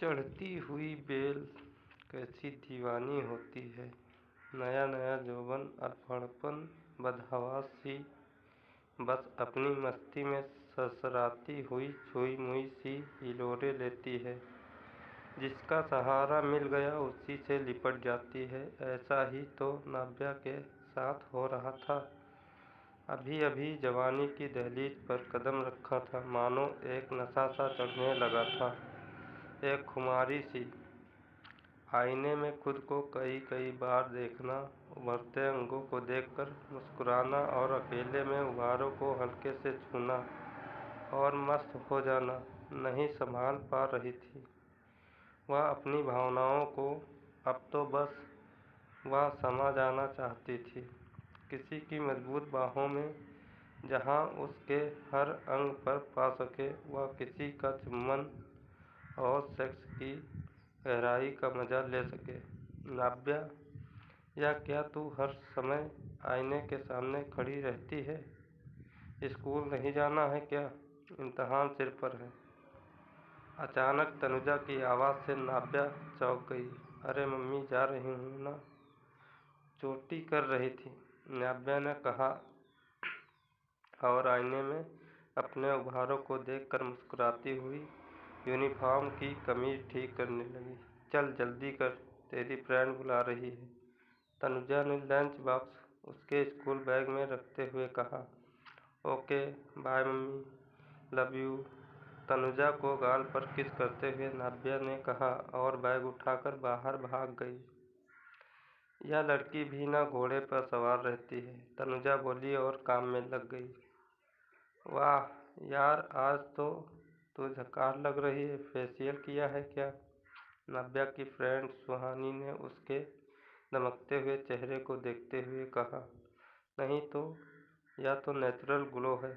चढ़ती हुई बेल कैसी दीवानी होती है। नया नया यौवन अधपड़पन बदहवास सी बस अपनी मस्ती में सरसराती हुई छुई मुई सी हिलोरे लेती है। जिसका सहारा मिल गया उसी से लिपट जाती है। ऐसा ही तो नाव्या के साथ हो रहा था। अभी अभी जवानी की दहलीज पर कदम रखा था, मानो एक नशा सा चढ़ने लगा था, एक खुमारी सी। आईने में खुद को कई कई बार देखना, उभरते अंगों को देखकर मुस्कुराना और अकेले में उभारों को हल्के से छूना और मस्त हो जाना नहीं संभाल पा रही थी वह अपनी भावनाओं को। अब तो बस वह समा जाना चाहती थी किसी की मजबूत बाहों में, जहां उसके हर अंग पर पा सके वह किसी का चुम्बन और सेक्स की गहराई का मजा ले सके। नाव्या, या क्या तू हर समय आईने के सामने खड़ी रहती है? स्कूल नहीं जाना है क्या? इम्तहान सिर पर है। अचानक तनुजा की आवाज़ से नाव्या चौंक गई। अरे मम्मी, जा रही हूँ ना, चोटी कर रही थी, नाव्या ने कहा और आईने में अपने उभारों को देखकर मुस्कुराती हुई यूनिफॉर्म की कमीज ठीक करने लगी। चल जल्दी कर, तेरी फ्रेंड बुला रही है, तनुजा ने लंच बॉक्स उसके स्कूल बैग में रखते हुए कहा। Okay bye mummy, love you, Tanuja को गाल पर किस करते हुए नाव्या ने कहा और बैग उठाकर बाहर भाग गई। यह लड़की भी ना घोड़े पर सवार रहती है, तनुजा बोली और काम में लग गई। वाह यार, आज तो तू झकास लग रही है, फेशियल किया है क्या? नाव्या की फ्रेंड सुहानी ने उसके दमकते हुए चेहरे को देखते हुए कहा। नहीं तो, यह तो नेचुरल ग्लो है,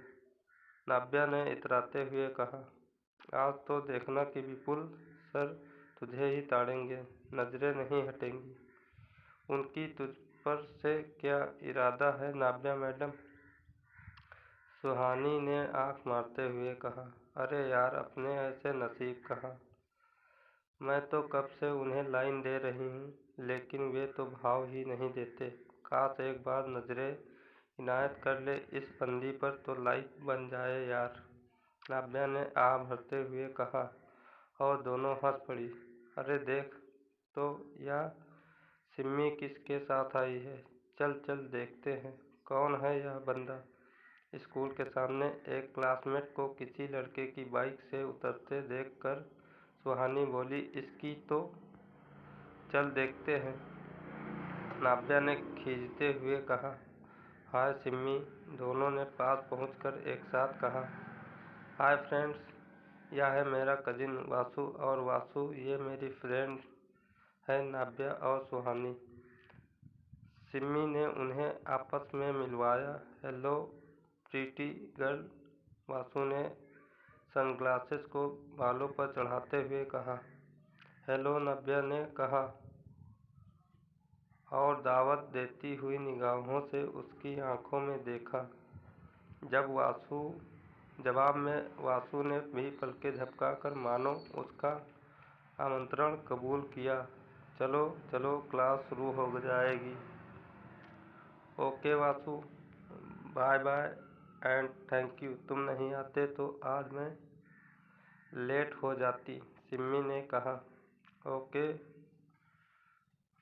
नाव्या ने इतराते हुए कहा। आज तो देखना कि विपुल सर तुझे ही ताड़ेंगे, नजरें नहीं हटेंगी उनकी तुझ पर से। क्या इरादा है नाव्या मैडम? सुहानी ने आंख मारते हुए कहा। अरे यार, अपने ऐसे नसीब कहाँ, मैं तो कब से उन्हें लाइन दे रही हूँ, लेकिन वे तो भाव ही नहीं देते। काश एक बार नजरें इनायत कर ले इस बंदी पर तो लाइफ बन जाए यार, नाव्या ने आह भरते हुए कहा और दोनों हंस पड़ी। अरे देख तो, यह सिम्मी किसके साथ आई है, चल चल देखते हैं कौन है यह बंदा। स्कूल के सामने एक क्लासमेट को किसी लड़के की बाइक से उतरते देखकर सुहानी बोली, इसकी तो चल देखते हैं, नाव्या ने खींचते हुए कहा। हाय सिम्मी, दोनों ने पास पहुंचकर एक साथ कहा। हाय फ्रेंड्स, यह है मेरा कजिन वासु, और वासु ये मेरी फ्रेंड है नाव्या और सुहानी। सिम्मी ने उन्हें आपस में मिलवाया। हेलो प्रीटी गर्ल, वासु ने सनग्लासेस को बालों पर चढ़ाते हुए कहा। हेलो, नाव्या ने कहा और दावत देती हुई निगाहों से उसकी आंखों में देखा। जवाब में वासु ने भी पलकें झपकाकर मानो उसका आमंत्रण कबूल किया। चलो चलो, क्लास शुरू हो जाएगी। Okay Vasu, bye bye and thank you, तुम नहीं आते तो आज मैं लेट हो जाती, सिम्मी ने कहा। ओके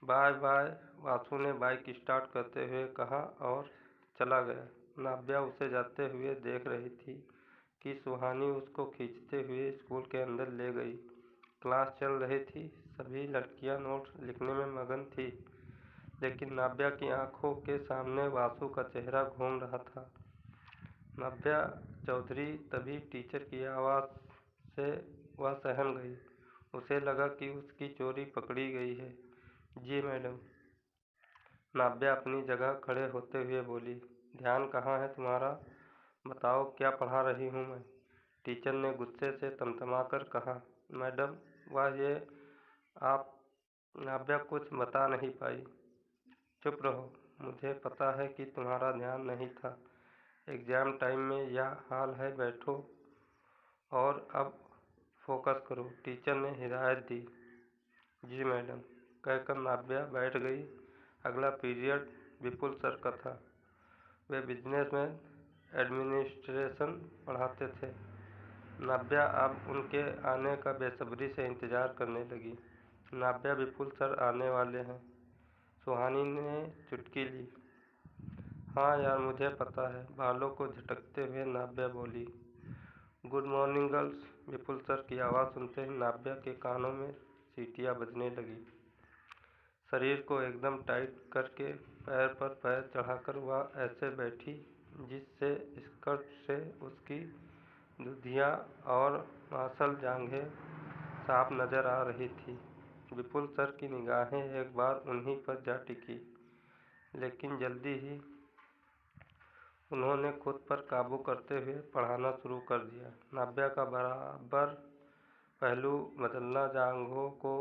बाय बाय, वासु ने बाइक स्टार्ट करते हुए कहा और चला गया। नाव्या उसे जाते हुए देख रही थी कि सुहानी उसको खींचते हुए स्कूल के अंदर ले गई। क्लास चल रही थी, सभी लड़कियां नोट्स लिखने में मगन थी, लेकिन नाव्या की आंखों के सामने वासु का चेहरा घूम रहा था। नाव्या चौधरी, तभी टीचर की आवाज़ से वह सहम गई। उसे लगा कि उसकी चोरी पकड़ी गई है। जी मैडम, नाव्या अपनी जगह खड़े होते हुए बोली। ध्यान कहाँ है तुम्हारा, बताओ क्या पढ़ा रही हूँ मैं, टीचर ने गुस्से से तमतमाकर कहा। मैडम, वह ये आप, नाव्या कुछ बता नहीं पाई। चुप रहो, मुझे पता है कि तुम्हारा ध्यान नहीं था, एग्ज़ाम टाइम में यह हाल है, बैठो। और अब फोकस करो, टीचर ने हिदायत दी। जी मैडम, कहकर नाव्या बैठ गई। अगला पीरियड विपुल सर का था। वे बिजनेस में एडमिनिस्ट्रेशन पढ़ाते थे। नाव्या अब उनके आने का बेसब्री से इंतजार करने लगी। नाव्या, विपुल सर आने वाले हैं। सुहानी ने चुटकी ली। हाँ यार, मुझे पता है, बालों को झटकते हुए नाव्या बोली। Good morning girls. Vipul sir की आवाज़ सुनते ही नाव्या के कानों में सीटियाँ बजने लगी। शरीर को एकदम टाइट करके पैर पर पैर चढ़ाकर वह ऐसे बैठी जिससे स्कर्ट से उसकी दुधिया और मांसल जांघें साफ नजर आ रही थी। विपुल सर की निगाहें एक बार उन्हीं पर जा टिकी, लेकिन जल्दी ही उन्होंने खुद पर काबू करते हुए पढ़ाना शुरू कर दिया। नाव्या का बराबर पहलू बदलना, जांघों को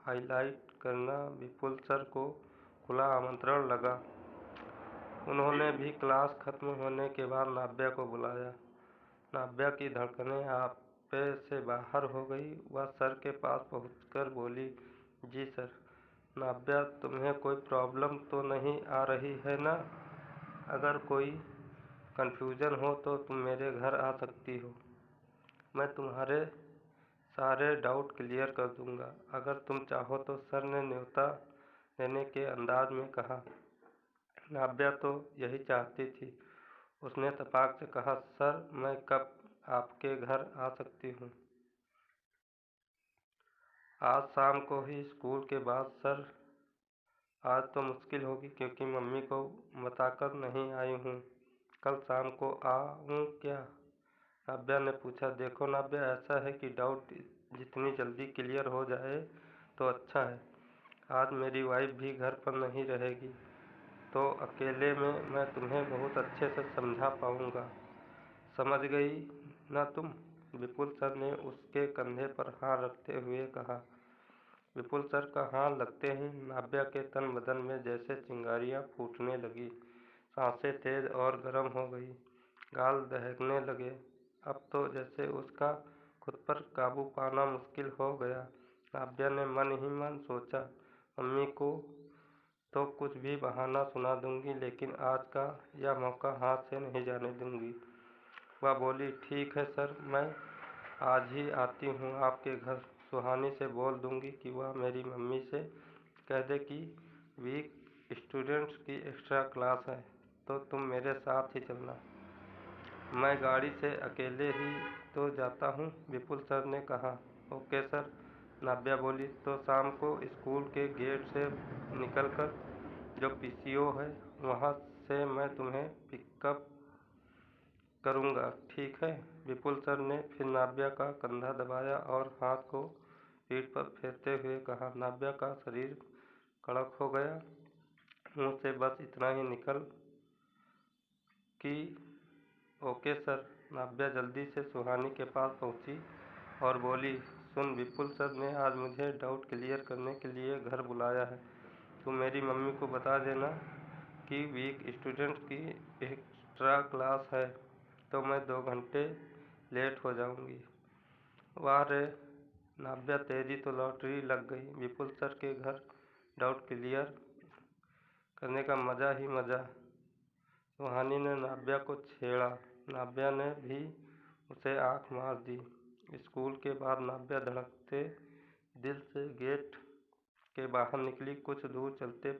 हाईलाइट करना विपुल सर को खुला आमंत्रण लगा। उन्होंने भी क्लास खत्म होने के बाद नाव्या को बुलाया। नाव्या की धड़कनें आपे से बाहर हो गई। वह सर के पास पहुंचकर बोली, जी सर। नाव्या, तुम्हें कोई प्रॉब्लम तो नहीं आ रही है ना? अगर कोई कन्फ्यूजन हो तो तुम मेरे घर आ सकती हो। मैं तुम्हारे सारे डाउट क्लियर कर दूंगा अगर तुम चाहो तो, सर ने न्योता देने के अंदाज में कहा। नाव्या तो यही चाहती थी। उसने तपाक से कहा, सर मैं कब आपके घर आ सकती हूँ? आज शाम को ही स्कूल के बाद सर। आज तो मुश्किल होगी क्योंकि मम्मी को बताकर नहीं आई हूँ। कल शाम को आऊँ क्या? नाव्या ने पूछा। देखो नाव्या, ऐसा है कि डाउट जितनी जल्दी क्लियर हो जाए तो अच्छा है। आज मेरी वाइफ भी घर पर नहीं रहेगी, तो अकेले में मैं तुम्हें बहुत अच्छे से समझा पाऊँगा। समझ गई ना तुम? विपुल सर ने उसके कंधे पर हाथ रखते हुए कहा। विपुल सर का हाथ लगते ही नाव्या के तन बदन में जैसे चिंगारियाँ फूटने लगी। सांसें तेज और गर्म हो गई, गाल दहकने लगे। अब तो जैसे उसका खुद पर काबू पाना मुश्किल हो गया। नाव्या ने मन ही मन सोचा, मम्मी को तो कुछ भी बहाना सुना दूंगी, लेकिन आज का यह मौका हाथ से नहीं जाने दूंगी। वह बोली, ठीक है सर, मैं आज ही आती हूँ आपके घर। सुहानी से बोल दूंगी कि वह मेरी मम्मी से कह दे कि वीक स्टूडेंट्स की एक्स्ट्रा क्लास है, तो तुम मेरे साथ ही चलना। मैं गाड़ी से अकेले ही तो जाता हूँ, विपुल सर ने कहा। ओके सर, नाव्या बोली। तो शाम को स्कूल के गेट से निकलकर जो पीसीओ है वहाँ से मैं तुम्हें पिकअप करूँगा, ठीक है? विपुल सर ने फिर नाव्या का कंधा दबाया और हाथ को पीठ पर फेरते हुए कहा। नाव्या का शरीर कड़क हो गया। मुँह से बस इतना ही निकल कि ओके सर। नाव्या जल्दी से सुहानी के पास पहुंची और बोली, सुन, विपुल सर ने आज मुझे डाउट क्लियर करने के लिए घर बुलाया है। तुम मेरी मम्मी को बता देना कि वीक स्टूडेंट्स की एक्स्ट्रा क्लास है, तो मैं 2 घंटे लेट हो जाऊंगी। वाह रे नाव्या, तेरी तो लॉटरी लग गई। विपुल सर के घर डाउट क्लियर करने का मज़ा ही मज़ा। सुहानी ने नाव्या को छेड़ा। नाव्या ने भी उसे आंख मार दी। स्कूल के बाद नाव्या धड़कते दिल से गेट के बाहर निकली। कुछ दूर चलते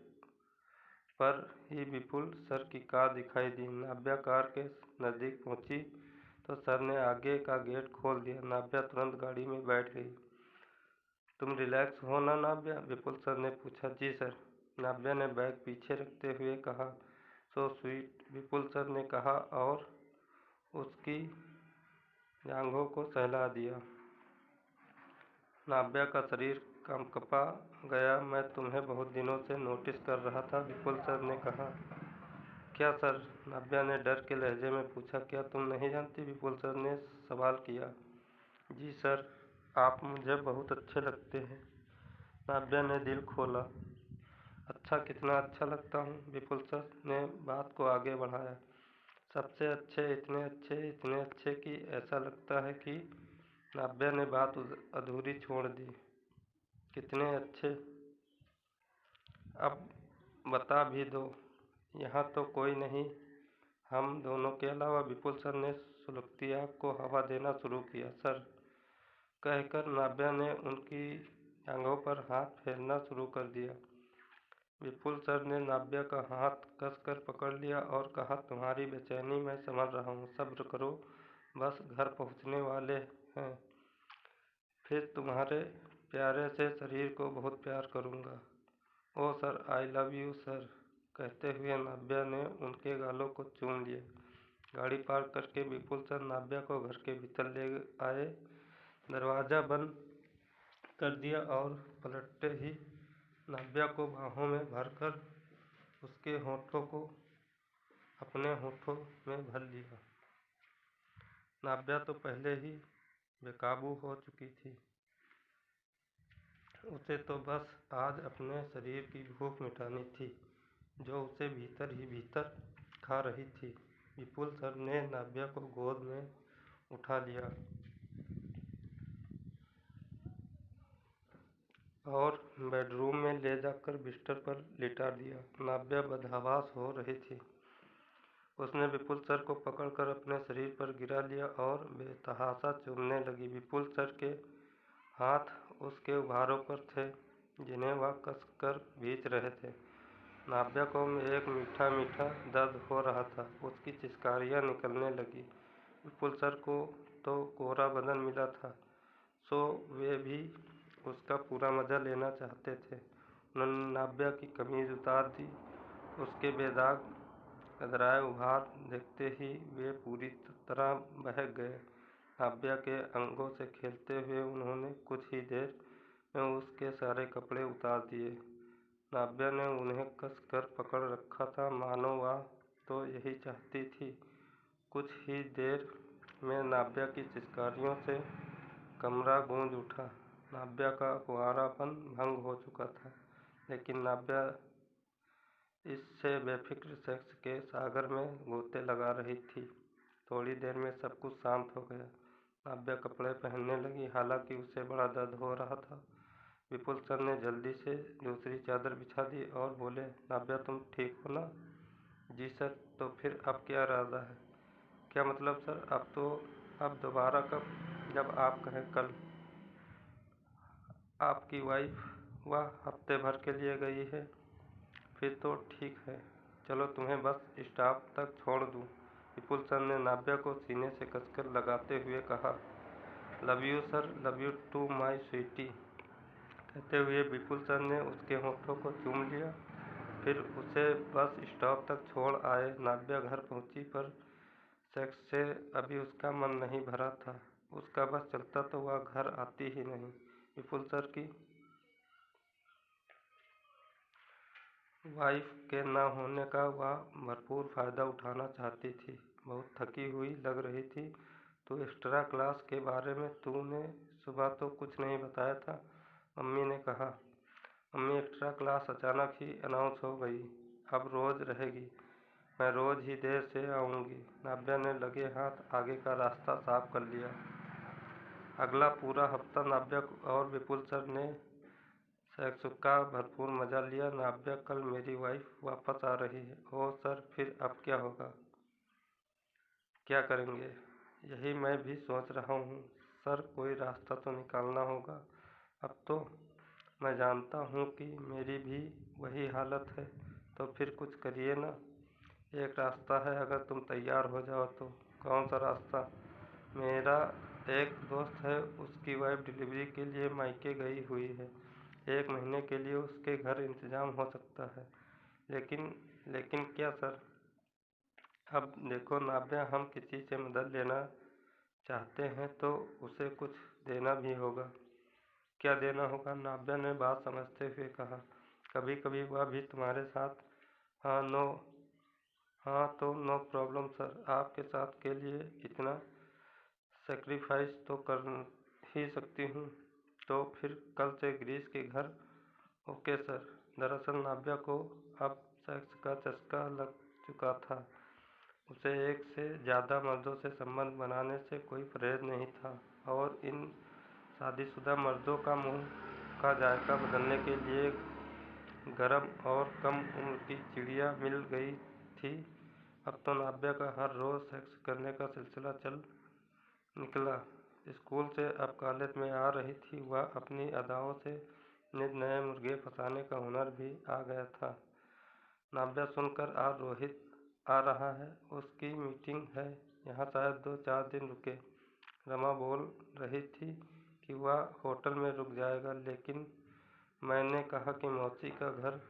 पर ही विपुल सर की कार दिखाई दी। नाव्या कार के नज़दीक पहुंची तो सर ने आगे का गेट खोल दिया। नाव्या तुरंत गाड़ी में बैठ गई। तुम रिलैक्स हो ना नाव्या? विपुल सर ने पूछा। जी सर, नाव्या ने बैग पीछे रखते हुए कहा। सो स्वीट, विपुल सर ने कहा और उसकी जांघों को सहला दिया। नाव्या का शरीर कंपा गया। मैं तुम्हें बहुत दिनों से नोटिस कर रहा था, विपुल सर ने कहा। क्या सर? नाव्या ने डर के लहजे में पूछा। क्या तुम नहीं जानती? विपुल सर ने सवाल किया। जी सर, आप मुझे बहुत अच्छे लगते हैं। नाव्या ने दिल खोला। अच्छा, कितना अच्छा लगता हूँ? विपुल सर ने बात को आगे बढ़ाया। सबसे अच्छे, इतने अच्छे कि ऐसा लगता है कि नाव्या ने बात अधूरी छोड़ दी। कितने अच्छे, अब बता भी दो। यहाँ तो कोई नहीं हम दोनों के अलावा। विपुल सर ने सुलगती आग को हवा देना शुरू किया। सर कहकर नाव्या ने उनकी टांगों पर हाथ फेरना शुरू कर दिया। विपुल सर ने नाव्या का हाथ कसकर पकड़ लिया और कहा, तुम्हारी बेचैनी मैं समझ रहा हूँ, सब्र करो, बस घर पहुँचने वाले हैं, फिर तुम्हारे प्यारे से शरीर को बहुत प्यार करूँगा। Oh sir, I love you sir. कहते हुए नाव्या ने उनके गालों को चूम लिया। गाड़ी पार्क करके विपुल सर नाव्या को घर के भीतर ले आए, दरवाज़ा बंद कर दिया और पलटते ही नाव्या को बाहों में भरकर उसके होठों को अपने होठों में भर लिया। नाव्या तो पहले ही बेकाबू हो चुकी थी। उसे तो बस आज अपने शरीर की भूख मिटानी थी, जो उसे भीतर ही भीतर खा रही थी। विपुल सर ने नाव्या को गोद में उठा लिया और बेडरूम में ले जाकर बिस्तर पर लिटा दिया। नाव्या बदहवास हो रही थी। उसने विपुल सर को पकड़कर अपने शरीर पर गिरा लिया और बेतहाशा चूमने लगी। विपुल सर के हाथ उसके उभारों पर थे, जिन्हें वह कसकर खींच रहे थे। नाव्या को एक मीठा मीठा दर्द हो रहा था। उसकी चिस्कारियाँ निकलने लगी। विपुल सर को तो कोरा बदन मिला था, सो वे भी उसका पूरा मज़ा लेना चाहते थे। उन्होंने नाव्या की कमीज उतार दी। उसके बेदाग कतराए उभार देखते ही वे पूरी तरह बहक गए। नाव्या के अंगों से खेलते हुए उन्होंने कुछ ही देर में उसके सारे कपड़े उतार दिए। नाव्या ने उन्हें कसकर पकड़ रखा था, मानो वह तो यही चाहती थी। कुछ ही देर में नाव्या की चिस्कारियों से कमरा गूंज उठा। नाव्या का कुंवारापन भंग हो चुका था, लेकिन नाव्या इससे बेफिक्र सेक्स के सागर में गोते लगा रही थी। थोड़ी देर में सब कुछ शांत हो गया। नाव्या कपड़े पहनने लगी, हालांकि उसे बड़ा दर्द हो रहा था। विपुल सर ने जल्दी से दूसरी चादर बिछा दी और बोले, नाव्या तुम ठीक हो ना? जी सर। तो फिर अब क्या इरादा है? क्या मतलब सर? अब दोबारा कब? जब आप कहें। कल? आपकी वाइफ वह हफ्ते भर के लिए गई है। फिर तो ठीक है, चलो तुम्हें बस स्टॉप तक छोड़ दूँ। विपुल सर ने नाव्या को सीने से कसकर लगाते हुए कहा, love you sir, love you too my sweetie. कहते हुए विपुल सर ने उसके होठों को चूम लिया, फिर उसे बस स्टॉप तक छोड़ आए। नाव्या घर पहुंची, पर सेक्स से अभी उसका मन नहीं भरा था। उसका बस चलता तो वह घर आती ही नहीं। विपुल सर की वाइफ के न होने का वह भरपूर फ़ायदा उठाना चाहती थी। बहुत थकी हुई लग रही थी। तो एक्स्ट्रा क्लास के बारे में तूने सुबह तो कुछ नहीं बताया था, मम्मी ने कहा। मम्मी, एक्स्ट्रा क्लास अचानक ही अनाउंस हो गई, अब रोज़ रहेगी। मैं रोज़ ही देर से आऊँगी। नाव्या ने लगे हाथ आगे का रास्ता साफ कर लिया। अगला पूरा हफ्ता नाव्या और विपुल सर ने सेक्स का भरपूर मज़ा लिया। नाव्या, कल मेरी वाइफ वापस आ रही है। ओह सर, फिर अब क्या होगा? क्या करेंगे? यही मैं भी सोच रहा हूँ सर, कोई रास्ता तो निकालना होगा। अब तो मैं जानता हूँ कि मेरी भी वही हालत है, तो फिर कुछ करिए ना। एक रास्ता है, अगर तुम तैयार हो जाओ तो। कौन सा रास्ता? मेरा एक दोस्त है, उसकी वाइफ डिलीवरी के लिए मायके गई हुई है। 1 महीने के लिए उसके घर इंतजाम हो सकता है। लेकिन लेकिन क्या सर? अब देखो नाव्या, हम किसी से मदद लेना चाहते हैं तो उसे कुछ देना भी होगा। क्या देना होगा? नाव्या ने बात समझते हुए कहा, कभी कभी वह भी तुम्हारे साथ। हाँ नो हाँ तो नो प्रॉब्लम सर, आपके साथ के लिए इतना सेक्रीफाइस तो कर ही सकती हूँ। तो फिर कल से ग्रीस के घर। Okay sir. दरअसल नाव्या को अब सेक्स का चस्का लग चुका था। उसे एक से ज़्यादा मर्दों से संबंध बनाने से कोई परहेज नहीं था। और इन शादीशुदा मर्दों का मुंह का जायका बदलने के लिए गरम और कम उम्र की चिड़िया मिल गई थी। अब तो नाव्या का हर रोज सेक्स करने का सिलसिला चल निकला। स्कूल से अब कॉलेज में आ रही थी, वह अपनी अदाओं से नित नए मुर्गे फंसाने का हुनर भी आ गया था। नाव्या सुनकर आज रोहित आ रहा है, उसकी मीटिंग है, यहाँ शायद 2-4 दिन रुके। रमा बोल रही थी कि वह होटल में रुक जाएगा, लेकिन मैंने कहा कि मौसी का घर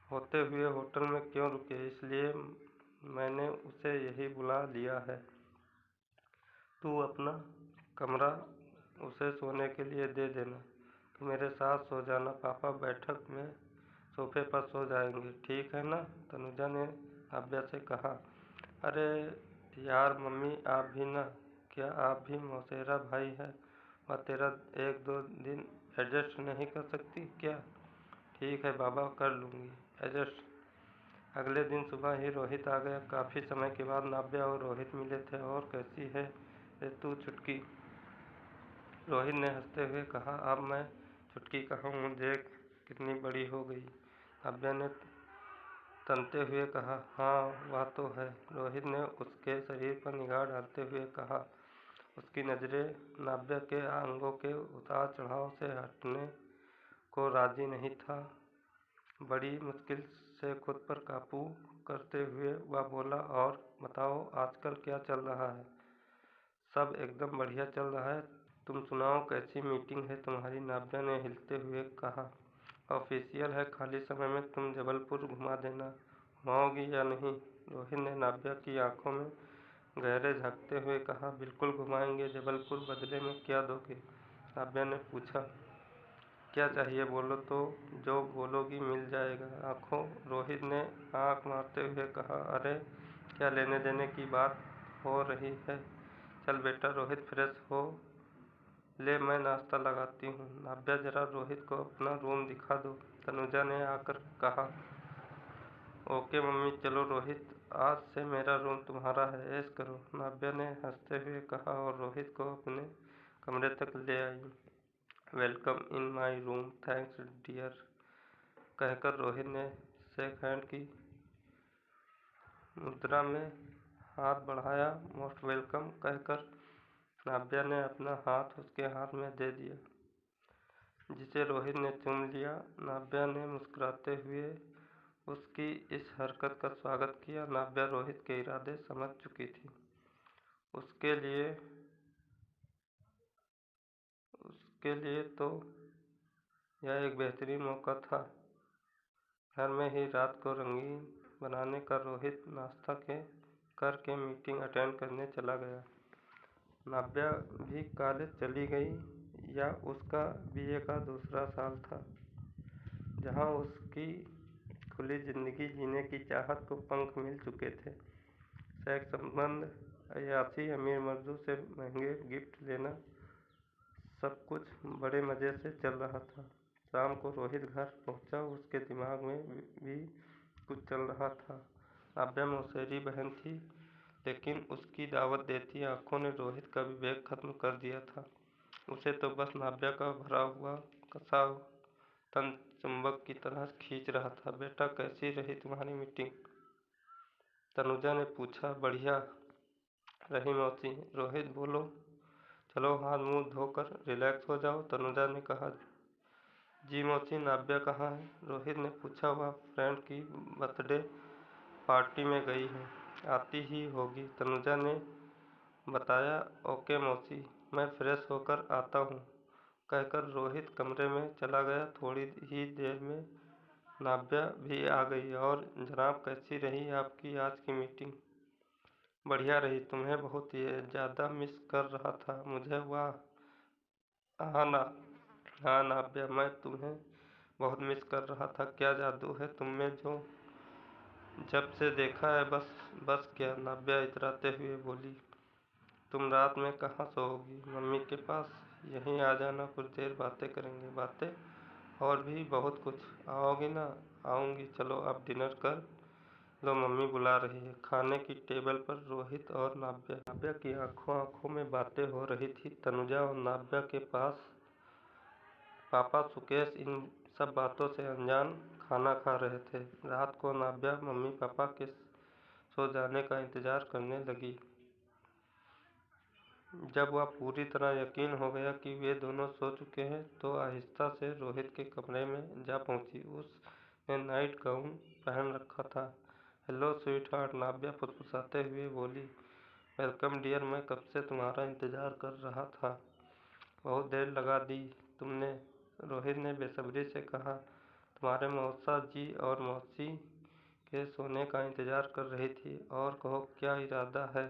होते हुए होटल में क्यों रुके, इसलिए मैंने उसे यही बुला लिया है। तू अपना कमरा उसे सोने के लिए दे देना, तो मेरे साथ सो जाना। पापा बैठक में सोफे पर सो जाएंगे, ठीक है ना? तनुजा ने नाव्या से कहा। अरे यार मम्मी, आप भी ना, क्या आप भी मौसेरा भाई है? वह तेरा 1-2 दिन एडजस्ट नहीं कर सकती क्या? ठीक है बाबा, कर लूँगी एडजस्ट। अगले दिन सुबह ही रोहित आ गया। काफ़ी समय के बाद नाव्या और रोहित मिले थे। और कैसी है रे तू छुटकी? रोहित ने हंसते हुए कहा। अब मैं छुटकी कहूँ, मुझे कितनी बड़ी हो गई। नाव्या ने तनते हुए कहा। हाँ वह तो है, रोहित ने उसके शरीर पर निगाह डालते हुए कहा। उसकी नज़रें नाव्या के अंगों के उतार चढ़ाव से हटने को राजी नहीं था। बड़ी मुश्किल से खुद पर काबू करते हुए वह बोला, और बताओ आजकल क्या चल रहा है? सब एकदम बढ़िया चल रहा है। तुम सुनाओ, कैसी मीटिंग है तुम्हारी? नाव्या ने हिलते हुए कहा। ऑफिशियल है, खाली समय में तुम जबलपुर घुमा देना। घुमाओगी या नहीं? रोहित ने नाव्या की आंखों में गहरे झांकते हुए कहा। बिल्कुल घुमाएंगे। जबलपुर, बदले में क्या दोगे? नाव्या ने पूछा। क्या चाहिए बोलो, तो जो बोलोगी मिल जाएगा। आंखों रोहित ने आंख मारते हुए कहा। अरे क्या लेने देने की बात हो रही है? चल बेटा रोहित, फ्रेश हो ले, मैं नाश्ता लगाती हूँ। नाव्या, जरा रोहित को अपना रूम दिखा दो, तनुजा ने आकर कहा। ओके मम्मी, चलो रोहित, आज से मेरा रूम तुम्हारा है, ऐश करो, नाव्या ने हंसते हुए कहा और रोहित को अपने कमरे तक ले आई। Welcome in my room, thanks dear, कहकर रोहित ने शेक हैंड की मुद्रा में हाथ बढ़ाया। मोस्ट वेलकम कहकर नाव्या ने अपना हाथ उसके हाथ में दे दिया, जिसे रोहित ने चूम लिया। नाव्या ने मुस्कुराते हुए उसकी इस हरकत का स्वागत किया। नाव्या रोहित के इरादे समझ चुकी थी। उसके लिए तो यह एक बेहतरीन मौका था। घर में ही रात को रंगीन बनाने का रोहित नाश्ता करके मीटिंग अटेंड करने चला गया। नाव्या भी कॉलेज चली गई। या उसका बीए का दूसरा साल था, जहाँ उसकी खुली जिंदगी जीने की चाहत को पंख मिल चुके थे। सेक्स संबंध, अय्याशी, अमीर मर्दों से महंगे गिफ्ट लेना, सब कुछ बड़े मज़े से चल रहा था। शाम को रोहित घर पहुंचा। उसके दिमाग में भी कुछ चल रहा था। नाव्या मौसेरी बहन थी, लेकिन उसकी दावत देती आंखों ने रोहित का विवेक खत्म कर दिया था। उसे तो बस नाव्या का भरा हुआ कसा तन चुंबक की तरह खींच रहा था। बेटा कैसी रही तुम्हारी मीटिंग? तनुजा ने पूछा। बढ़िया रही मौसी, रोहित बोलो। चलो हाथ मुंह धोकर रिलैक्स हो जाओ, तनुजा ने कहा। जी मौसी, नाव्या कहाँ है? रोहित ने पूछा। वह फ्रेंड की बर्थडे पार्टी में गई है, आती ही होगी, तनुजा ने बताया। ओके मौसी, मैं फ्रेश होकर आता हूँ, कहकर रोहित कमरे में चला गया। थोड़ी ही देर में नाव्या भी आ गई। और जनाब, कैसी रही आपकी आज की मीटिंग? बढ़िया रही, तुम्हें बहुत ज़्यादा मिस कर रहा था मुझे। वाह, हाँ ना, हाँ नाव्या, मैं तुम्हें बहुत मिस कर रहा था। क्या जादू है तुम में, जो जब से देखा है बस। बस क्या, नाव्या इतराते हुए बोली। तुम रात में कहाँ सोओगी? मम्मी के पास। यहीं आ जाना, कुछ देर बातें करेंगे। बातें? और भी बहुत कुछ। आओगी ना? आऊँगी, चलो अब डिनर कर लो मम्मी बुला रही है। खाने की टेबल पर रोहित और नाव्या की आंखों आंखों में बातें हो रही थी। तनुजा और नाव्या के पास पापा सुकेश इन सब बातों से अनजान खाना खा रहे थे। रात को नाव्या मम्मी पापा के सो जाने का इंतजार करने लगी। जब वह पूरी तरह यकीन हो गया कि वे दोनों सो चुके हैं तो आहिस्ता से रोहित के कमरे में जा पहुंची। उसने नाइट गाउन पहन रखा था। हेलो स्वीट हार्ट, नाव्या फुसफुसाते हुए बोली। वेलकम डियर, मैं कब से तुम्हारा इंतजार कर रहा था। बहुत देर लगा दी तुमने, रोहित ने बेसब्री से कहा। तुम्हारे मौसा जी और मौसी के सोने का इंतजार कर रही थी। और कहो, क्या इरादा है,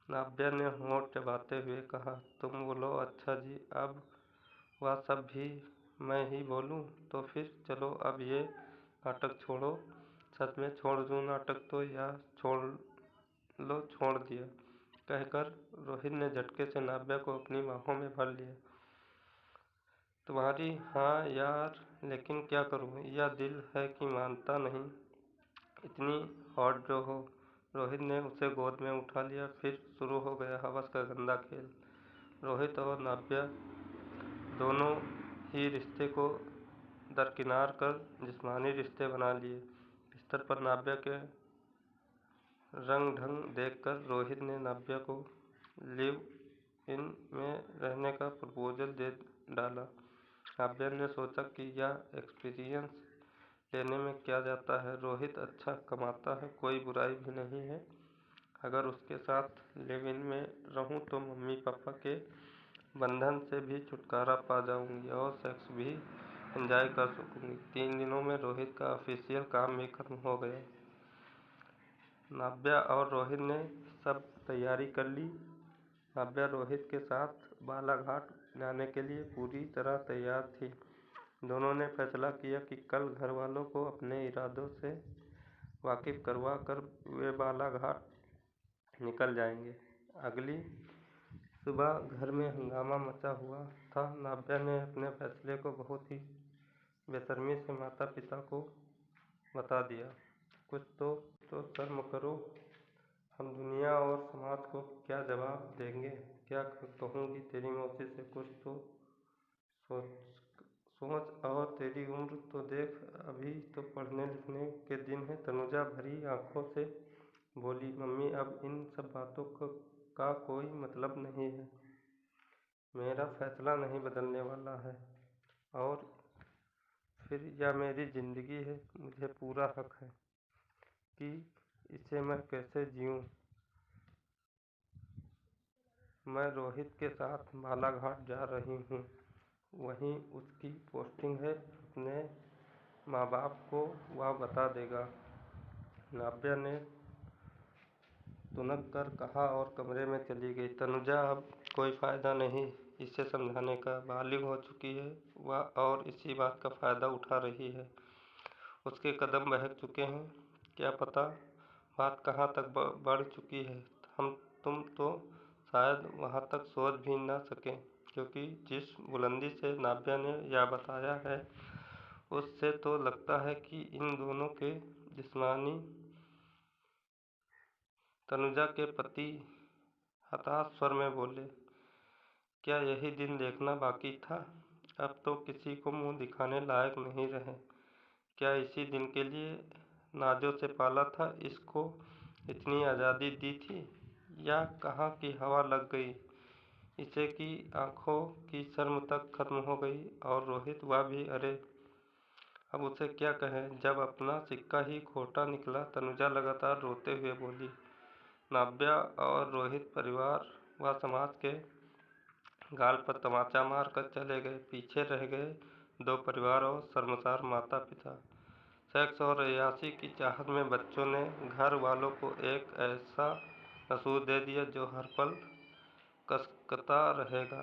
नाव्या ने होंठ चबाते हुए कहा। तुम बोलो। अच्छा जी, अब वह सब भी मैं ही बोलूं? तो फिर चलो अब ये नाटक छोड़ो। सच में छोड़ दूं नाटक तो, या छोड़ लो, छोड़ दिया, कहकर रोहित ने झटके से नाव्या को अपनी बाहों में भर लिया। तुम्हारी हाँ यार, लेकिन क्या करूं, यह दिल है कि मानता नहीं। इतनी हॉट जो हो। रोहित ने उसे गोद में उठा लिया। फिर शुरू हो गया हवस का गंदा खेल। रोहित और नाव्या दोनों ही रिश्ते को दरकिनार कर जिस्मानी रिश्ते बना लिए। बिस्तर पर नाव्या के रंग ढंग देखकर रोहित ने नाव्या को लिव इन में रहने का प्रपोजल दे डाला। नाव्या ने सोचा कि यह एक्सपीरियंस लेने में क्या जाता है। रोहित अच्छा कमाता है, कोई बुराई भी नहीं है। अगर उसके साथ लिव इन में रहूं तो मम्मी पापा के बंधन से भी छुटकारा पा जाऊंगी और सेक्स भी एंजॉय कर सकूंगी। 3 दिनों में रोहित का ऑफिशियल काम भी खत्म हो गया। नाव्या और रोहित ने सब तैयारी कर ली। नाव्या रोहित के साथ बालाघाट जाने के लिए पूरी तरह तैयार थी। दोनों ने फैसला किया कि कल घर वालों को अपने इरादों से वाकिफ करवा कर वे बालाघाट निकल जाएंगे। अगली सुबह घर में हंगामा मचा हुआ था। नाव्या ने अपने फैसले को बहुत ही बेशर्मी से माता पिता को बता दिया। कुछ तो शर्म करो, हम दुनिया और समाज को क्या जवाब देंगे। क्या कहूँगी तेरी मौसी से, कुछ तो सोच। और तेरी उम्र तो देख, अभी तो पढ़ने लिखने के दिन है। तनुजा भरी आंखों से बोली। मम्मी, अब इन सब बातों का कोई मतलब नहीं है। मेरा फैसला नहीं बदलने वाला है। और फिर यह मेरी जिंदगी है, मुझे पूरा हक है कि इसे मैं कैसे जीऊं। मैं रोहित के साथ बालाघाट जा रही हूँ, वहीं उसकी पोस्टिंग है। अपने माँ बाप को वह बता देगा, नाव्या ने तुनक कर कहा और कमरे में चली गई। तनुजा, अब कोई फ़ायदा नहीं इसे समझाने का। बालिग हो चुकी है वह और इसी बात का फ़ायदा उठा रही है। उसके कदम बहक चुके हैं। क्या पता बात कहाँ तक बढ़ चुकी है। तुम तो शायद वहाँ तक सोच भी न सकें, क्योंकि जिस बुलंदी से नाव्या ने यह बताया है उससे तो लगता है कि इन दोनों के जिस्मानी। तनुजा के पति हताश स्वर में बोले। क्या यही दिन देखना बाकी था? अब तो किसी को मुंह दिखाने लायक नहीं रहे। क्या इसी दिन के लिए नाजों से पाला था, इसको इतनी आज़ादी दी थी, या कहाँ की हवा लग गई इसे कि आंखों की शर्म तक खत्म हो गई। और रोहित, वह भी, अरे अब उसे क्या कहें जब अपना सिक्का ही खोटा निकला। तनुजा लगातार रोते हुए बोली। नाव्या और रोहित परिवार व समाज के गाल पर तमाचा मार कर चले गए। पीछे रह गए 2 परिवार और शर्मसार माता पिता। सेक्स और अय्याशी की चाहत में बच्चों ने घर वालों को एक ऐसा नसूर दे दिया जो हर पल कसकता रहेगा।